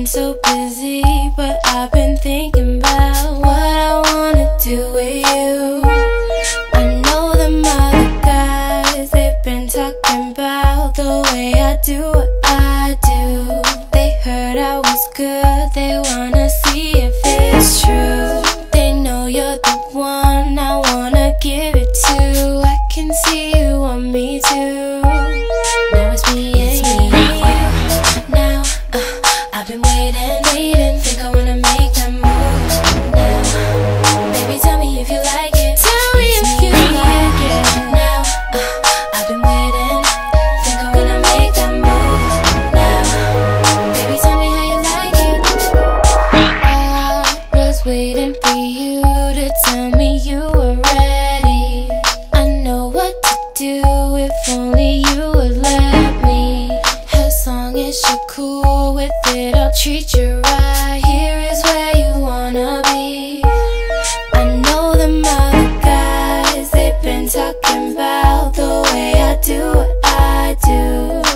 so busy, but I've been thinking about what I wanna do with you. I know them other guys, they've been talking about the way I do what I do. They heard I was good, they wanna see if it's true. They know you're the one I wanna give it to. I can see you want me too. Now it's me and you. Now, I've been waiting, think I wanna make that move now. Baby, tell me if you like it. Tell me if you like it. Now, I've been waiting, think I wanna make that move now. Baby, tell me how you like it. I was waiting for you to tell me you were ready. I know what to do if only you would let me. As long as you're cool with it, I'll treat you right. Here is where you wanna be. I know them other guys, they've been talking about the way I do what I do.